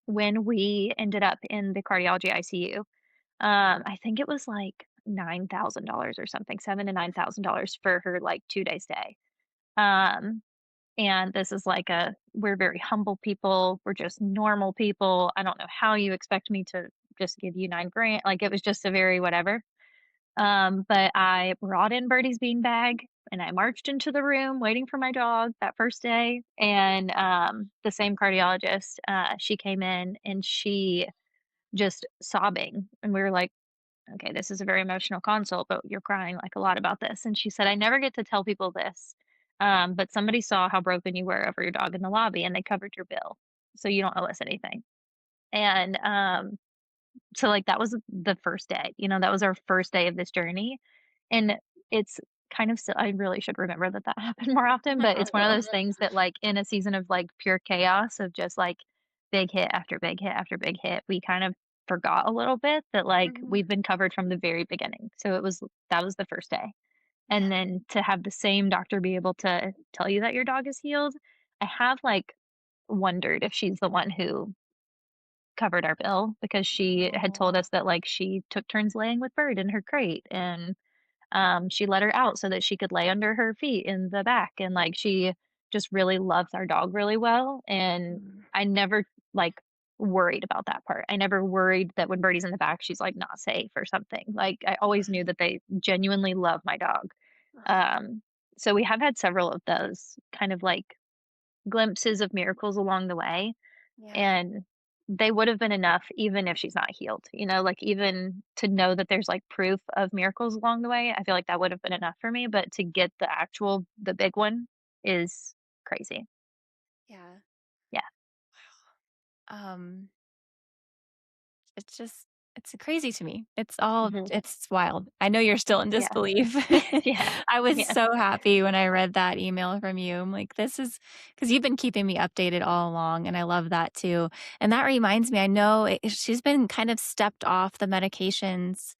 when we ended up in the cardiology ICU, I think it was like $9,000 or something, 7 to $9,000 for her, like, 2-day stay. Um, and this is like we're very humble people, we're just normal people, I don't know how you expect me to just give you 9 grand, like, it was just a very whatever. But I brought in Birdie's beanbag and I marched into the room waiting for my dog that first day. And the same cardiologist, she came in and she just sobbing. And we were like, okay, this is a very emotional consult, but you're crying like a lot about this. And she said, I never get to tell people this. But somebody saw how broken you were over your dog in the lobby and they covered your bill. So you don't owe us anything. And so, like, that was the first day, that was our first day of this journey, and it's kind of I really should remember that that happened more often, but it's one of those things that, like, in a season of, like, pure chaos of just, like, big hit after big hit after big hit, we kind of forgot a little bit that, like, Mhm. we've been covered from the very beginning, so that was the first day, and Yeah. then to have the same doctor be able to tell you that your dog is healed, I have, like, wondered if she's the one who covered our bill because she had told Oh, us that, like, she took turns laying with Bird in her crate, and she let her out so that she could lay under her feet in the back, and, like, she just really loves our dog really well, and mm, I never, like, worried about that part. I never worried that when Birdie's in the back, she's, like, not safe or something. Like, I always knew that they genuinely love my dog. Um, so we have had several of those kind of, like, glimpses of miracles along the way, yeah, and they would have been enough even if she's not healed, like, even to know that there's, like, proof of miracles along the way, I feel like that would have been enough for me, but to get the big one is crazy. yeah. Yeah. Um, it's just it's crazy to me. It's all Mhm. it's wild. I know you're still in Yeah. disbelief. Yeah. I was Yeah. so happy when I read that email from you. I'm like, this is because you've been keeping me updated all along, and I love that too. And that reminds me, I know she's been kind of stepped off the medications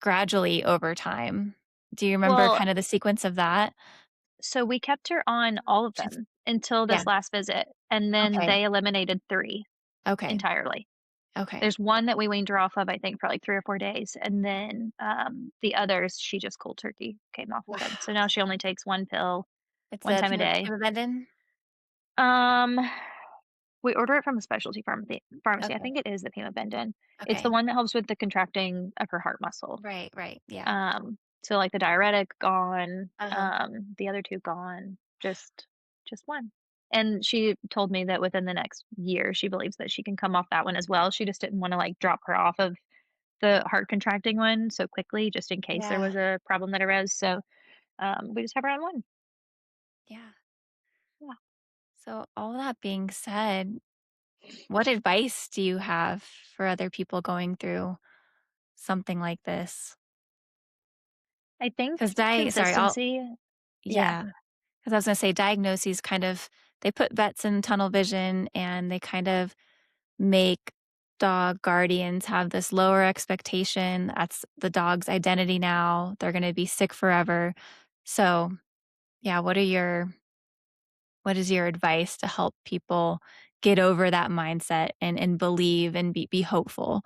gradually over time. Do you remember Well, kind of the sequence of that? so we kept her on all of She's them until yeah. this last visit, and then Okay. they eliminated 3 Okay. entirely. Okay. There's one that we weaned her off of, I think, for, like, 3 or 4 days, and then, the others, she just cold turkey came off of them. So Wow. now she only takes 1 pill It's 1 a time a day. Pivabendin? Um, we order it from a specialty pharmacy. I Okay. think it is the Pima. It's the Okay. one that helps with the contracting of her heart muscle. Right, right. Yeah. So, like, the diuretic gone, Uh-huh. the other 2 gone, just 1. And she told me that within the next year, she believes that she can come off that one as well. She just didn't wanna, like, drop her off of the heart contracting one so quickly just in case there Yeah. was a problem that arose, so, we just have her on 1. Yeah. Yeah. So all that being said, what advice do you have for other people going through something like this? I think Because I'll consistency. Yeah. yeah. Because I was gonna say diagnoses kind of they put vets in tunnel vision and they kind of make dog guardians have this lower expectation. That's the dog's identity now. They're gonna be sick forever. So, yeah, what is your advice to help people get over that mindset and believe and be hopeful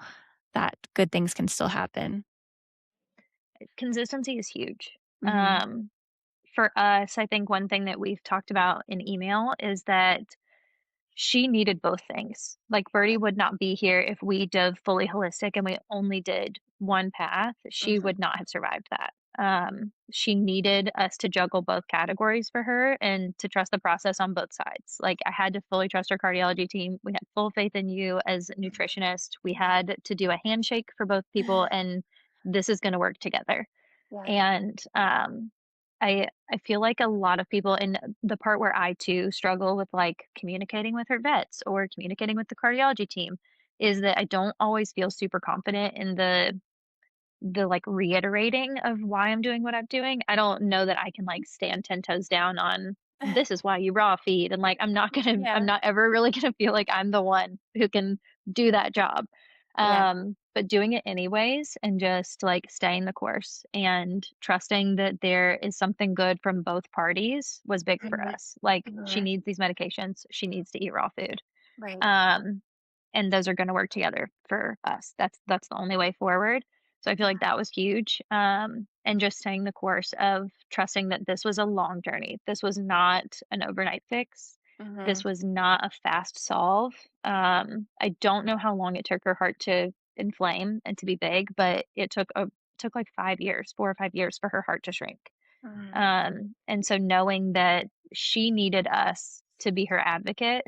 that good things can still happen? Consistency is huge. Mhm. Um, for us, I think one thing that we've talked about in email is that she needed both things. Like, Birdie would not be here if we dove fully holistic and we only did one path. She Mhm. would not have survived that. She needed us to juggle both categories for her and to trust the process on both sides. Like, I had to fully trust our cardiology team. We had full faith in you as a nutritionist. We had to do a handshake for both people, and this is going to work together. Yeah. And, I feel like a lot of people and the part where I too struggle with, like, communicating with her vets or communicating with the cardiology team is that I don't always feel super confident in like, reiterating of why I'm doing what I'm doing. I don't know that I can, like, stand 10 toes down on, "This is why you raw feed," and, like, I'm Yeah. not ever really gonna feel like I'm the one who can do that job. Yeah. But doing it anyways and just, like, staying the course and trusting that there is something good from both parties was big for Mhm. us. Like, she Mhm. needs these medications, she needs to eat raw food. Right. Um, and those are gonna work together for us. That's the only way forward. So I feel like Yeah. that was huge. And just staying the course of trusting that this was a long journey. This was not an overnight fix. This Mhm. was not a fast solve. I don't know how long it took her heart to inflame and to be big, but it took like 5 years, 4 or 5 years for her heart to shrink. Mhm. And so knowing that she needed us to be her advocate,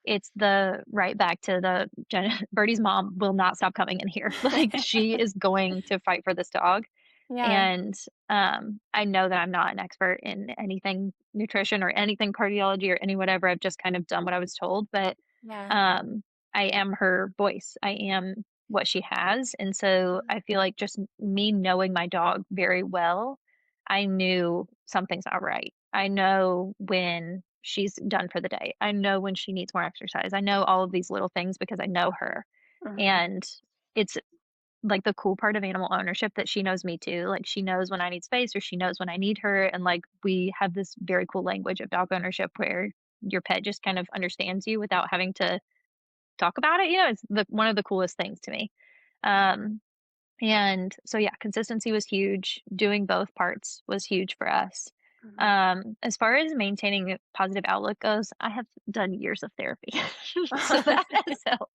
it's the right back to the Birdie's mom will not stop coming in here. Like, she is going to fight for this dog. Yeah. And I know that I'm not an expert in anything nutrition or anything cardiology or any whatever. I've just kind of done what I was told, but Yeah. um, I am her voice. I am what she has. And so I feel like just me knowing my dog very well, I knew something's not right. I know when she's done for the day. I know when she needs more exercise. I know all of these little things because I know her. Mhm. And it's like the cool part of animal ownership that she knows me too. Like, she knows when I need space or she knows when I need her. And, like, we have this very cool language of dog ownership where your pet just kind of understands you without having to talk about it, you know, it's the one of the coolest things to me. Um, and so, yeah, consistency was huge. Doing both parts was huge for us. Mhm. As far as maintaining a positive outlook goes, I have done years of therapy, so that has helped.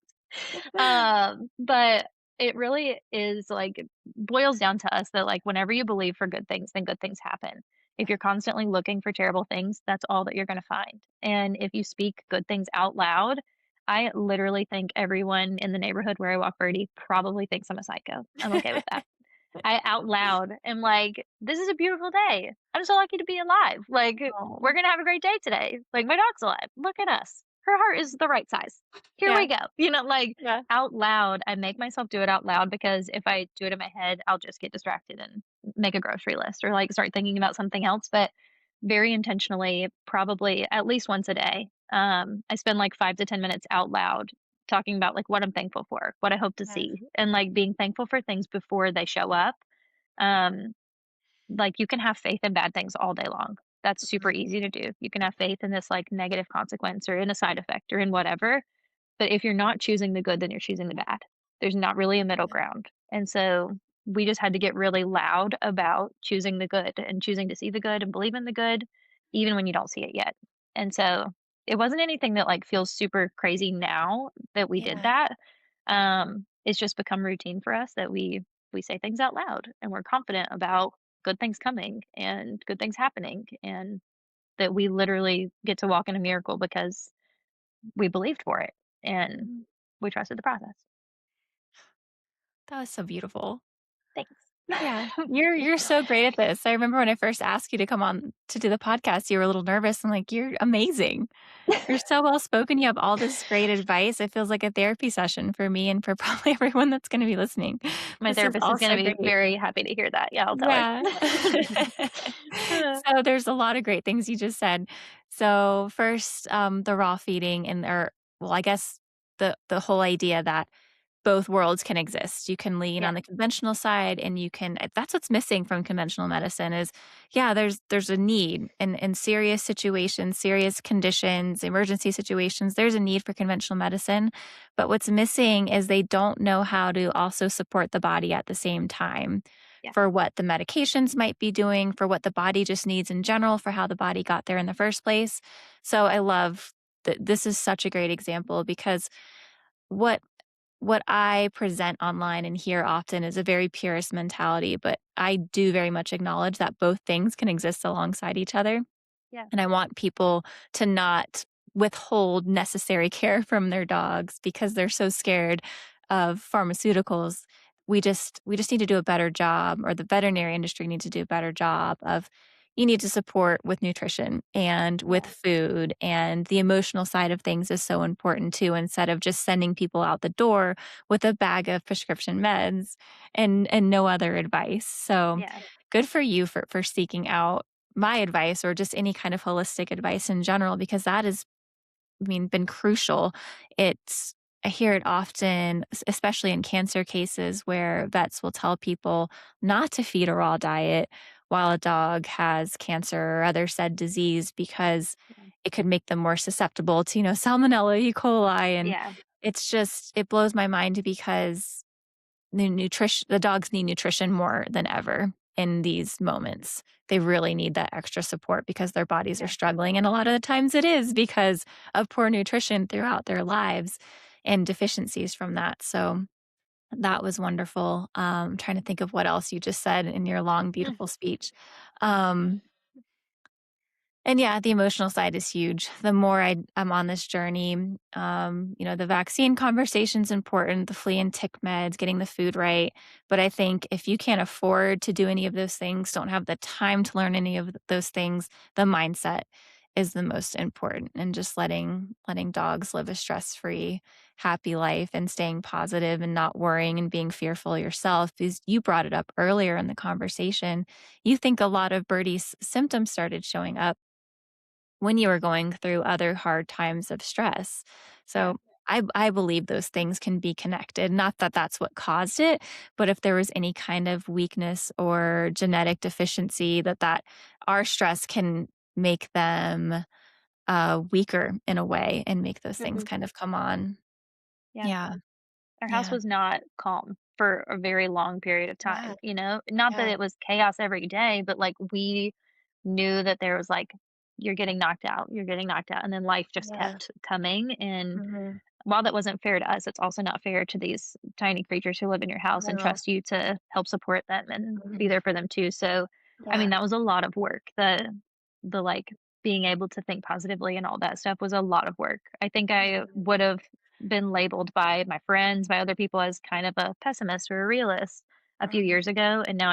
But it really is like boils down to us that like whenever you believe for good things, then good things happen. If you're constantly looking for terrible things, that's all that you're going to find. And if you speak good things out loud, I literally think everyone in the neighborhood where I walk Birdie probably thinks I'm a psycho. I'm okay with that. I out loud am like, "This is a beautiful day. I'm so lucky to be alive. Like, we're Oh, gonna have a great day today. Like, my dog's alive. Look at us. Her heart is the right size. Here yeah, we go." You know, like yeah, out loud, I make myself do it out loud because if I do it in my head, I'll just get distracted and make a grocery list or like start thinking about something else. But very intentionally, probably at least once a day, I spend like 5 to 10 minutes out loud talking about like what I'm thankful for, what I hope to yeah, see, and like being thankful for things before they show up. um, like, you can have faith in bad things all day long. That's super mhm, easy to do. You can have faith in this, like, negative consequence or in a side effect or in whatever, but if you're not choosing the good, then you're choosing the bad. There's not really a middle yeah, ground, and so we just had to get really loud about choosing the good and choosing to see the good and believe in the good even when you don't see it yet, and so it wasn't anything that, like, feels super crazy now that we did yeah, that. It's just become routine for us that we say things out loud and we're confident about good things coming and good things happening and that we literally get to walk in a miracle because we believed for it and mhm. we trusted the process. That was so beautiful. Thanks. Yeah, you're so great at this. I remember when I first asked you to come on to do the podcast, you were a little nervous. I'm like, "You're amazing. You're so well spoken. You have all this great advice." It feels like a therapy session for me and for probably everyone that's gonna be listening. My This is therapist all is going so to be great. very happy to hear that. Yeah, I'll tell her. Yeah. So there's a lot of great things you just said. So first, the raw feeding and or well, I guess the whole idea that both worlds can exist. You can lean Yeah, on the conventional side and you can that's what's missing from conventional medicine is yeah, there's a need in serious situations, serious conditions, emergency situations, there's a need for conventional medicine. But what's missing is they don't know how to also support the body at the same time yeah, for what the medications might be doing, for what the body just needs in general, for how the body got there in the first place. So I love that this is such a great example because what what I present online and hear often is a very purist mentality, but I do very much acknowledge that both things can exist alongside each other. yeah, And I want people to not withhold necessary care from their dogs because they're so scared of pharmaceuticals. We just need to do a better job, or the veterinary industry needs to do a better job of you need to support with nutrition and with yeah, food, and the emotional side of things is so important too, instead of just sending people out the door with a bag of prescription meds and no other advice. So yeah, good for you for seeking out my advice or just any kind of holistic advice in general because that has, I mean, been crucial. It's I hear it often, especially in cancer cases where vets will tell people not to feed a raw diet while a dog has cancer or other said disease because yeah, it could make them more susceptible to, salmonella, E. coli. And yeah, it blows my mind because the dogs need nutrition more than ever in these moments. They really need that extra support because their bodies are yeah. struggling, and a lot of the times it is because of poor nutrition throughout their lives and deficiencies from that. So that was wonderful. Trying to think of what else you just said in your long, Mm, beautiful speech. Um, and yeah, the emotional side is huge. The more I'm on this journey, the vaccine conversation's important, the flea and tick meds, getting the food right. But I think if you can't afford to do any of those things, don't have the time to learn any of those things, the mindset is the most important. And just letting dogs live a stress-free, happy life and staying positive and not worrying and being fearful yourself. Because you brought it up earlier in the conversation. You think a lot of Birdie's symptoms started showing up when you were going through other hard times of stress. yeah, So I believe those things can be connected. Not that that's what caused it, but if there was any kind of weakness or genetic deficiency, that our stress can make them weaker in a way and make those things mhm. kind of come on. Yeah. Yeah. Our house Yeah. was not calm for a very long period of Yeah. time, Not that Yeah. it was chaos every day, but, like, we knew that there was, like, you're getting knocked out, and then life just Yeah. kept coming, and Mhm. while that wasn't fair to us, it's also not fair to these tiny creatures who live in your house and No. trust you to help support them and be Mhm. there for them too. So, I mean, Yeah. that was a lot of work. The like being able to think positively and all that stuff was a lot of work. I think I Mhm. would have been labeled by my friends, by other people as kind of a pessimist or a realist a few Mhm. years ago, and now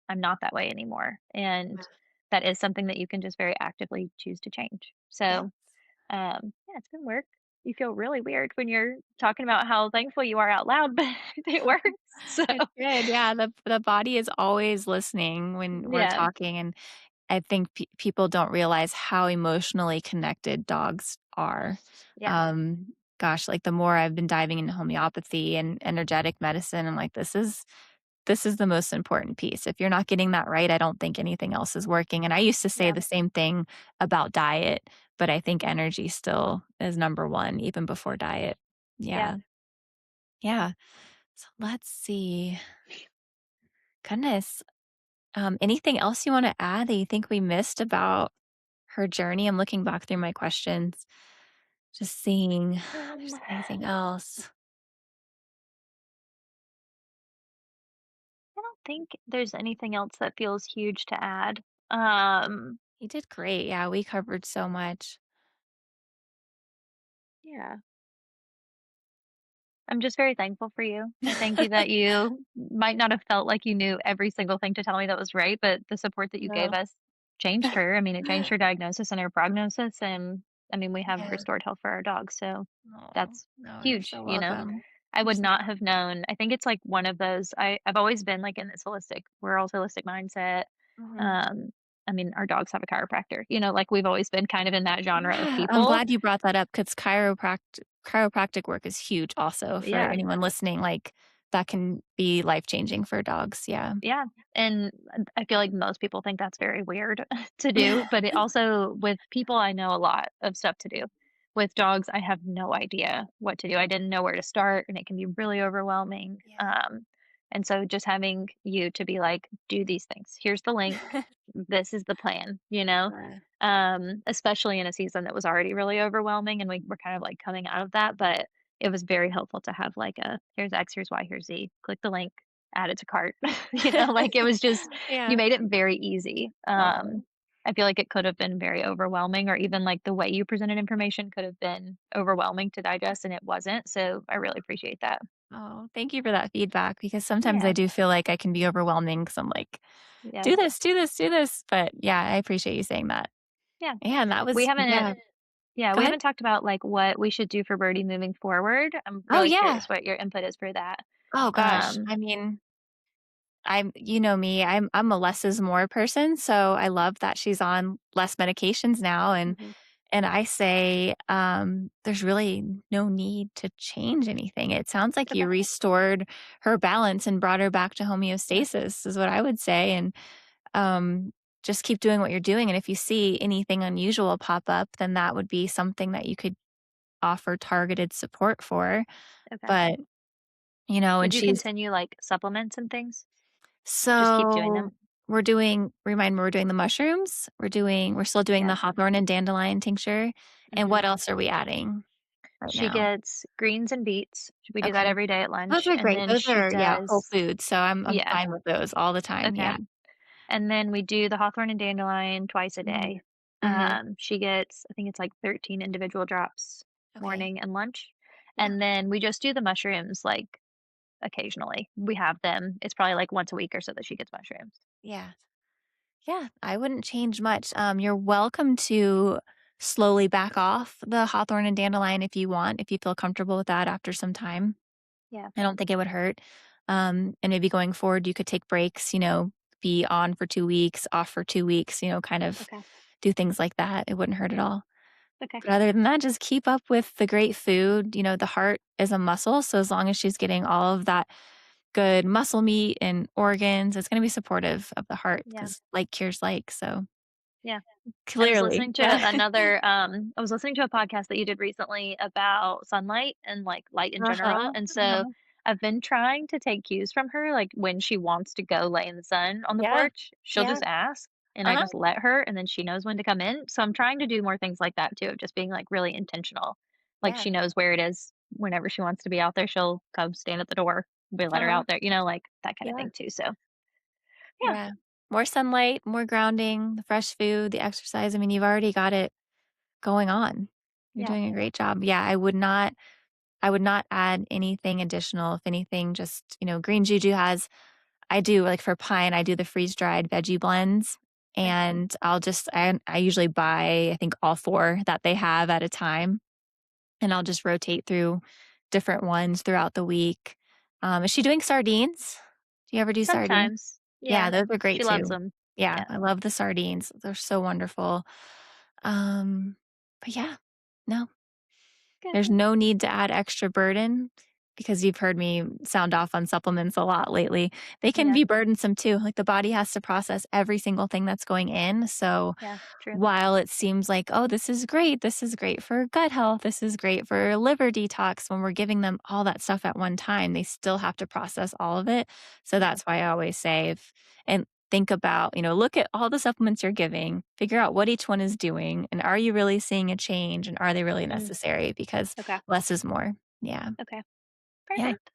I'm not that way anymore. And Yeah. that is something that you can just very actively choose to change. Yeah. So, yeah, it's been work. You feel really weird when you're talking about how thankful you are out loud, but it works. So, It's good. Yeah, the body is always listening when we're yeah, talking, and I think people don't realize how emotionally connected dogs are. yeah, Um, Gosh, like, the more I've been diving into homeopathy and energetic medicine, I'm like, this is the most important piece. If you're not getting that right, I don't think anything else is working, and I used to say yeah, the same thing about diet, but I think energy still is number 1 even before diet. yeah. Yeah. Yeah. So let's see. Goodness. Anything else you wanna add that you think we missed about her journey? I'm looking back through my questions, just seeing if there's anything else. I don't think there's anything else that feels huge to add. Um, You did great. Yeah, we covered so much. yeah. I'm just very thankful for you. I thank you that you might not have felt like you knew every single thing to tell me that was right, but the support that you gave No. us changed her. I mean, it changed her diagnosis and her prognosis. And I mean, we have Yeah. restored health for our dogs. So Oh, that's no, you're so huge. welcome. I You're would so not have welcome. known. I think it's like one of those, I've always been like in this world holistic mindset. Mhm. Um, I mean, our dogs have a chiropractor, like we've always been kind of in that genre of Yeah, I'm people. glad you brought that up because chiropractic work is huge also for Yeah. anyone listening, like, that can be life-changing for dogs, yeah. Yeah, and I feel like most people think that's very weird to do, but it also with people, I know a lot of stuff to do. With dogs, I have no idea what to do. I didn't know where to start, and it can be really overwhelming. Yeah. And so just having you to be like, "Do these things. Here's the link. This is the plan," Yeah. especially in a season that was already really overwhelming, and we were kind of like coming out of that, but it was very helpful to have like a here's X, here's Y, here's Z. Click the link, add it to cart. Like it was just you Yeah. made it very easy. Oh. I feel like it could have been very overwhelming, or even like the way you presented information could have been overwhelming to digest, and it wasn't. So I really appreciate that. Oh, thank you for that feedback because sometimes I Yeah, do feel like I can be overwhelming because 'cause I'm like, yeah, "Do this, do this, do this," but yeah, I appreciate you saying that. yeah. And that We was haven't, yeah. yeah, Go we ahead. haven't talked about like what we should do for Birdie moving forward. I'm Oh, really yeah. curious what your input is for that. Oh gosh. Um, I mean, you know me, I'm a less is more person, so I love that she's on less medications now, mhm, and I say, there's really no need to change anything. It sounds like you okay, restored her balance and brought her back to yeah, homeostasis is what I would say, and, um, just keep doing what you're doing, and if you see anything unusual pop up, then that would be something that you could offer targeted support for, okay. but, and Would you she's continue like supplements and things? Just keep doing so them. remind me, we're doing the mushrooms, we're still doing Yeah. the hawthorn and dandelion tincture, and Hmm. what else are we adding right She now? gets greens and beets. We do that Okay. every day at Those lunch, are and great. then Those she are, yeah, whole does, foods, so I'm yeah, fine with those all the time, okay. yeah. And then we do the hawthorn and dandelion twice a Mhm. day. Mhm. She gets, I think it's like 13 individual drops Okay. morning and lunch. Yeah. And then we just do the mushrooms like occasionally. We have them. It's probably like once a week or so that she gets mushrooms. Yeah. Yeah, I wouldn't change much. You're welcome to slowly back off the hawthorn and dandelion if you want, if you feel comfortable with that after some time. Yeah. I don't think it would hurt. And maybe going forward, you could take breaks, be on for 2 weeks, off for 2 weeks, kind of Okay. do things like that. It wouldn't hurt at all. Okay. But other than that, just keep up with the great food. The heart is a muscle. So as long as she's getting all of that good muscle meat and organs, it's going to be supportive of the heart Yeah. because like cures like. So, Yeah. Clearly. Yeah. I was listening to a podcast that you did recently about sunlight and, like, light in general, Uh-huh, and so uh-huh. I've been trying to take cues from her, like, when she wants to go lay in the sun on the Yeah, porch, she'll yeah, just ask, and I uh-huh, just let her, and then she knows when to come in, so I'm trying to do more things like that too, of just being, like, really intentional. Like, yeah, she knows where it is whenever she wants to be out there, she'll come stand at the door, we let her uh-huh, out there, like, that kinda yeah, thing too, so yeah, yeah. More sunlight, more grounding, the fresh food, the exercise, I mean, you've already got it going on. You're yeah, doing a great job. Yeah, I would not add anything additional. If anything, just, Green Juju has I do, like, for pine, I do the freeze-dried veggie blends, okay, and I usually buy, I think, all 4 that they have at a time, and I'll just rotate through different ones throughout the week. Is she doing sardines? Do you ever do sardines? sometimes, Yeah, yeah, those are great she loves too. them. Yeah, Yeah, I love the sardines. They're so wonderful. Um, but yeah, no, good, there's no need to add extra burden because you've heard me sound off on supplements a lot lately. They can yeah, be burdensome too. Like the body has to process every single thing that's going in. So yeah, true, while it seems like, oh, this is great for gut health, this is great for liver detox, when we're giving them all that stuff at one time, they still have to process all of it. So yeah, that's why I always say, and think about, look at all the supplements you're giving, figure out what each one is doing, and are you really seeing a change and are they really mm, necessary? Because okay, less is more. Yeah. okay, Yeah. perfect,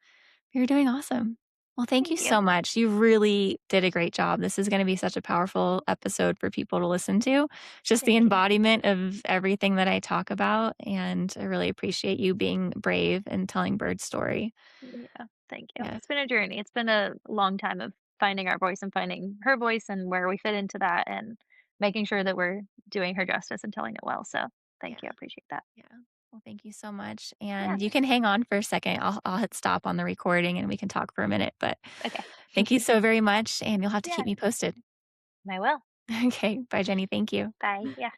You're doing awesome. Well, thank you thank you. so much. You really did a great job. This is going to be such a powerful episode for people to listen to. Just the Thank you. embodiment of everything that I talk about. And I really appreciate you being brave and telling Bird's story. Yeah, thank you. Yeah. It's been a journey. It's been a long time of finding our voice and finding her voice and where we fit into that and making sure that we're doing her justice and telling it well. So Yeah. thank you. I appreciate that. Yeah. Well, thank you so much. Yeah. And you can hang on for a second. I'll hit stop on the recording and we can talk for a minute. But Okay. thank you so very much. And you'll have to keep Yeah, me posted. I will. Okay. Bye, Jenny. Thank you. Bye. Yeah.